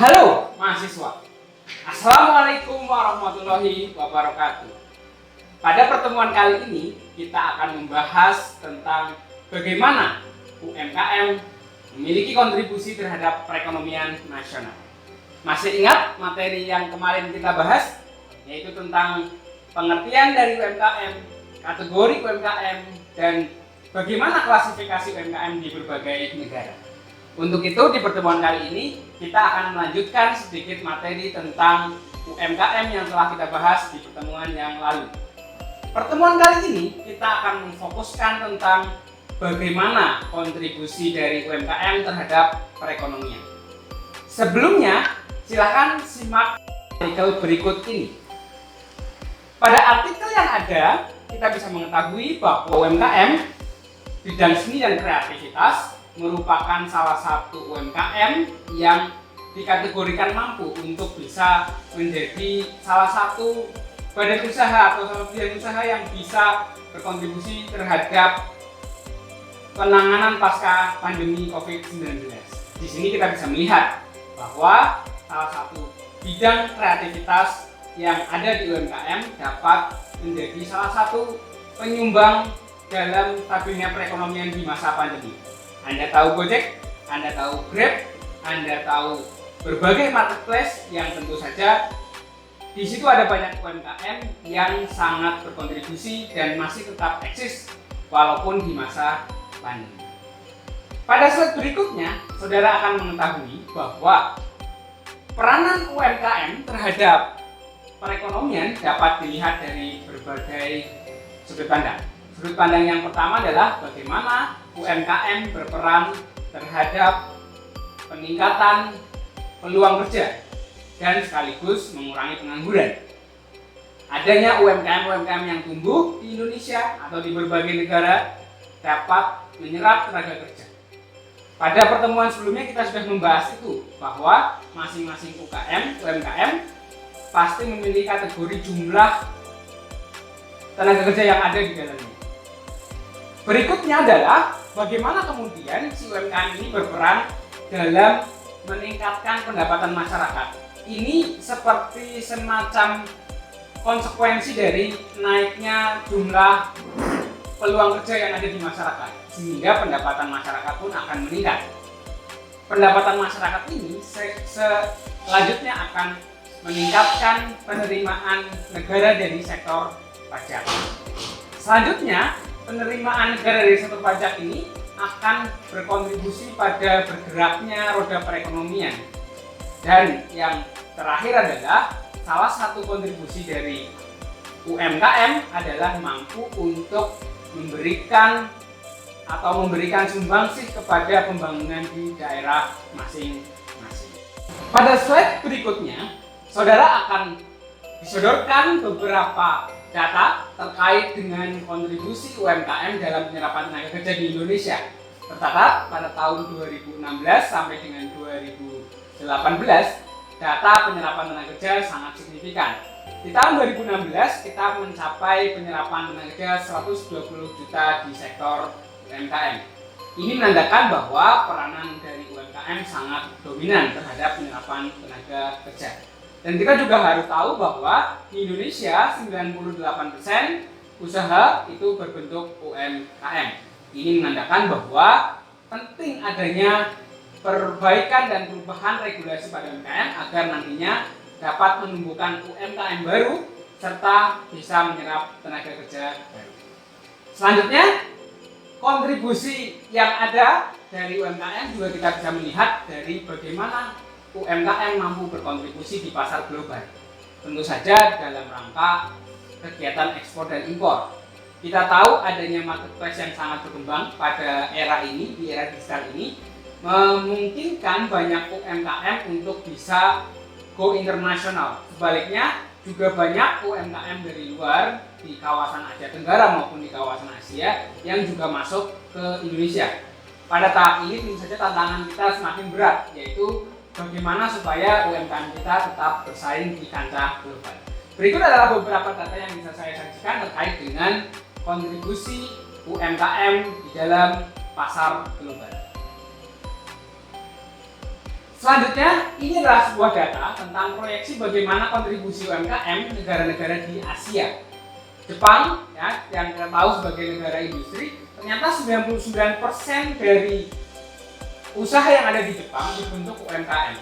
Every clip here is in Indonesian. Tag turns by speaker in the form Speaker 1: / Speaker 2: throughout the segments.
Speaker 1: Halo mahasiswa, Assalamualaikum warahmatullahi wabarakatuh. Pada pertemuan kali ini kita akan membahas tentang bagaimana UMKM memiliki kontribusi terhadap perekonomian nasional. Masih ingat materi yang kemarin kita bahas, yaitu tentang pengertian dari UMKM, kategori UMKM, dan bagaimana klasifikasi UMKM di berbagai negara. Untuk itu di pertemuan kali ini kita akan melanjutkan sedikit materi tentang UMKM yang telah kita bahas di pertemuan yang lalu. Pertemuan kali ini kita akan memfokuskan tentang bagaimana kontribusi dari UMKM terhadap perekonomian. Sebelumnya silakan simak artikel berikut ini. Pada artikel yang ada kita bisa mengetahui bahwa UMKM bidang seni dan kreativitas merupakan salah satu UMKM yang dikategorikan mampu untuk bisa menjadi salah satu badan usaha atau salah satu badan usaha yang bisa berkontribusi terhadap penanganan pasca pandemi COVID-19. Di sini kita bisa melihat bahwa salah satu bidang kreativitas yang ada di UMKM dapat menjadi salah satu penyumbang dalam stabilnya perekonomian di masa pandemi. Anda tahu Gojek, Anda tahu Grab, Anda tahu berbagai marketplace yang tentu saja di situ ada banyak UMKM yang sangat berkontribusi dan masih tetap eksis walaupun di masa pandemi. Pada slide berikutnya, saudara akan mengetahui bahwa peranan UMKM terhadap perekonomian dapat dilihat dari berbagai sudut pandang. Sudut pandang yang pertama adalah bagaimana UMKM berperan terhadap peningkatan peluang kerja dan sekaligus mengurangi pengangguran. Adanya UMKM yang tumbuh di Indonesia atau di berbagai negara dapat menyerap tenaga kerja. Pada pertemuan sebelumnya kita sudah membahas itu bahwa masing-masing UMKM pasti memiliki kategori jumlah tenaga kerja yang ada di dalamnya. Berikutnya adalah bagaimana kemudian si UMKM ini berperan dalam meningkatkan pendapatan masyarakat. Ini seperti semacam konsekuensi dari naiknya jumlah peluang kerja yang ada di masyarakat, sehingga pendapatan masyarakat pun akan meningkat. Pendapatan masyarakat ini selanjutnya akan meningkatkan penerimaan negara dari sektor pajak. Selanjutnya, penerimaan negara dari sektor pajak ini akan berkontribusi pada bergeraknya roda perekonomian. Dan yang terakhir adalah salah satu kontribusi dari UMKM adalah mampu untuk memberikan sumbangsih kepada pembangunan di daerah masing-masing. Pada slide berikutnya, saudara akan disodorkan beberapa data terkait dengan kontribusi UMKM dalam penyerapan tenaga kerja di Indonesia. Tercatat pada tahun 2016 sampai dengan 2018, data penyerapan tenaga kerja sangat signifikan. Di tahun 2016 kita mencapai penyerapan tenaga kerja 120 juta di sektor UMKM. Ini menandakan bahwa peranan dari UMKM sangat dominan terhadap penyerapan tenaga kerja. Dan kita juga harus tahu bahwa di Indonesia 98% usaha itu berbentuk UMKM. Ini menandakan bahwa penting adanya perbaikan dan perubahan regulasi pada UMKM agar nantinya dapat menumbuhkan UMKM baru serta bisa menyerap tenaga kerja baru. Selanjutnya, kontribusi yang ada dari UMKM juga kita bisa melihat dari bagaimana UMKM mampu berkontribusi di pasar global. Tentu saja dalam rangka kegiatan ekspor dan impor. Kita tahu adanya marketplace yang sangat berkembang pada era ini, di era digital ini, memungkinkan banyak UMKM untuk bisa go internasional. Sebaliknya, juga banyak UMKM dari luar di kawasan Asia Tenggara maupun di kawasan Asia yang juga masuk ke Indonesia. Pada tahap ini tentu saja tantangan kita semakin berat, yaitu bagaimana supaya UMKM kita tetap bersaing di kancah global. Berikut adalah beberapa data yang bisa saya sajikan terkait dengan kontribusi UMKM di dalam pasar global. Selanjutnya, ini adalah sebuah data tentang proyeksi bagaimana kontribusi UMKM negara-negara di Asia. Jepang, ya, yang kita tahu sebagai negara industri, ternyata 99% dari usaha yang ada di Jepang dibentuk UMKM.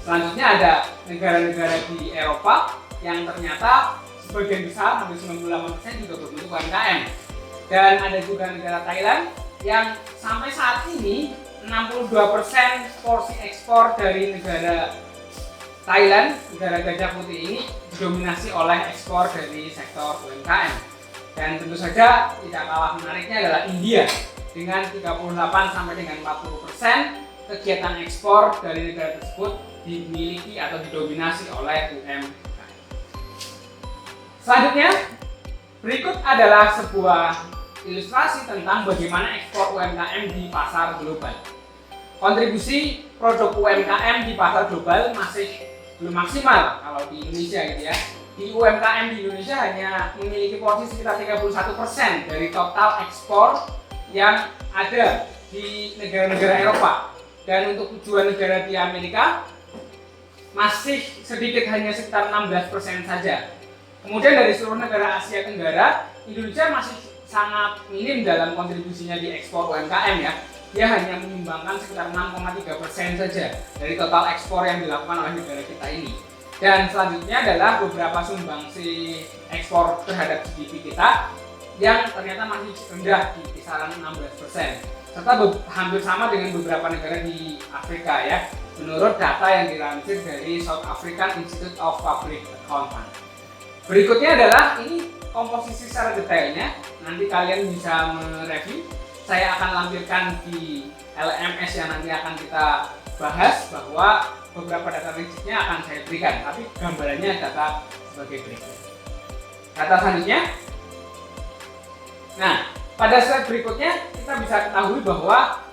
Speaker 1: Selanjutnya ada negara-negara di Eropa yang ternyata sebagian besar, hampir 98% juga berbentuk UMKM. Dan ada juga negara Thailand yang sampai saat ini 62% porsi ekspor dari negara Thailand, negara gajah putih ini didominasi oleh ekspor dari sektor UMKM. Dan tentu saja tidak kalah menariknya adalah India dengan 38 sampai dengan 40% kegiatan ekspor dari negara tersebut dimiliki atau didominasi oleh UMKM. Selanjutnya, berikut adalah sebuah ilustrasi tentang bagaimana ekspor UMKM di pasar global. Kontribusi produk UMKM di pasar global masih belum maksimal kalau di Indonesia gitu ya. Di UMKM di Indonesia hanya memiliki porsi sekitar 31% dari total ekspor yang ada di negara-negara Eropa. Dan untuk tujuan negara di Amerika masih sedikit, hanya sekitar 16% saja. Kemudian dari seluruh negara Asia Tenggara, Indonesia masih sangat minim dalam kontribusinya di ekspor UMKM ya. Dia hanya menyumbangkan sekitar 6,3% saja dari total ekspor yang dilakukan oleh negara kita ini. Dan selanjutnya adalah beberapa sumbangsi ekspor terhadap GDP kita yang ternyata masih rendah di kisaran 16%. Serta hampir sama dengan beberapa negara di Afrika ya, menurut data yang dilansir dari South African Institute of Public Accounting. Berikutnya adalah ini komposisi secara detailnya, nanti kalian bisa mereview. Saya akan lampirkan di LMS yang nanti akan kita bahas, bahwa beberapa data rincinya akan saya berikan, tapi gambarannya data sebagai berikut. Data selanjutnya. Nah, pada slide berikutnya kita bisa ketahui bahwa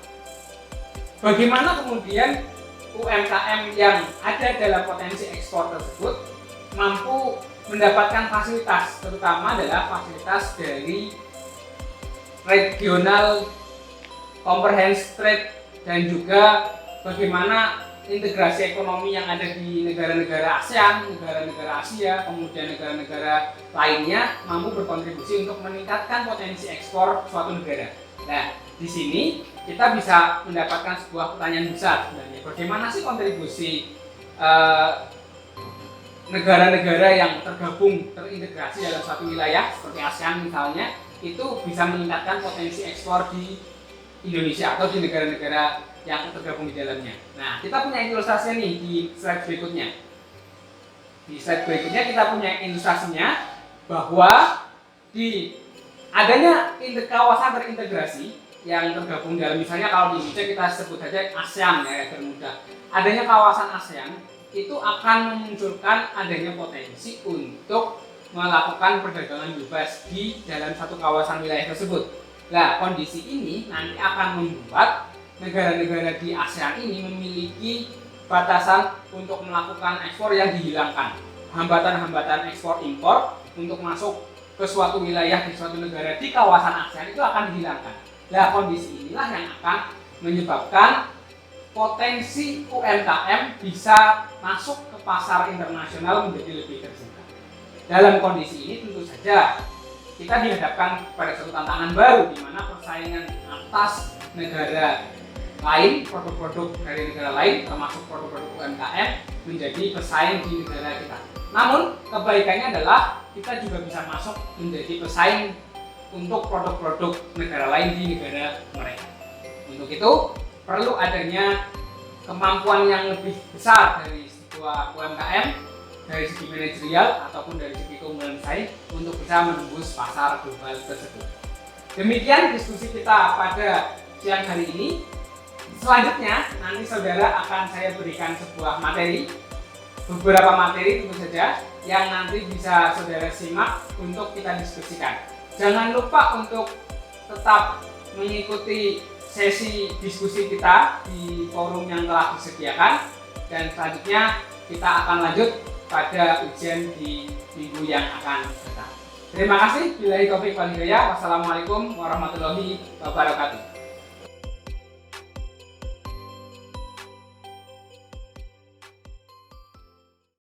Speaker 1: bagaimana kemudian UMKM yang ada dalam potensi ekspor tersebut mampu mendapatkan fasilitas, terutama adalah fasilitas dari regional comprehensive trade, dan juga bagaimana integrasi ekonomi yang ada di negara-negara ASEAN, negara-negara Asia, kemudian negara-negara lainnya mampu berkontribusi untuk meningkatkan potensi ekspor suatu negara. Nah, di sini kita bisa mendapatkan sebuah pertanyaan besar sebenarnya, bagaimana sih kontribusi negara-negara yang tergabung, terintegrasi dalam satu wilayah seperti ASEAN misalnya, itu bisa meningkatkan potensi ekspor di Indonesia atau di negara-negara yang tergabung di dalamnya. Nah, kita punya ilustrasinya nih di slide berikutnya. Di slide berikutnya kita punya ilustrasinya bahwa di adanya kawasan terintegrasi yang tergabung dalam, misalnya kalau di Indonesia kita sebut saja ASEAN ya, agar mudah. Adanya kawasan ASEAN itu akan memunculkan adanya potensi untuk melakukan perdagangan bebas di dalam satu kawasan wilayah tersebut. Nah, kondisi ini nanti akan membuat negara-negara di ASEAN ini memiliki batasan untuk melakukan ekspor yang dihilangkan. Hambatan-hambatan ekspor impor untuk masuk ke suatu wilayah di suatu negara di kawasan ASEAN itu akan dihilangkan. Nah, kondisi inilah yang akan menyebabkan potensi UMKM bisa masuk ke pasar internasional menjadi lebih terbuka. Dalam kondisi ini tentu saja kita dihadapkan pada suatu tantangan baru, di mana persaingan atas negara lain, produk-produk dari negara lain termasuk produk-produk UMKM menjadi pesaing di negara kita. Namun kebaikannya adalah kita juga bisa masuk menjadi pesaing untuk produk-produk negara lain di negara mereka. Untuk itu perlu adanya kemampuan yang lebih besar dari sebuah UMKM, dari segi manajerial ataupun dari segi keunggulan saing untuk bisa menembus pasar global tersebut. Demikian diskusi kita pada siang hari ini. Selanjutnya nanti saudara akan saya berikan sebuah materi, beberapa materi tentu saja yang nanti bisa saudara simak untuk kita diskusikan. Jangan lupa untuk tetap mengikuti sesi diskusi kita di forum yang telah disediakan, dan selanjutnya kita akan lanjut pada ujian di minggu yang akan datang. Terima kasih. Billahi taufiq wal hidayah. Wassalamualaikum warahmatullahi wabarakatuh.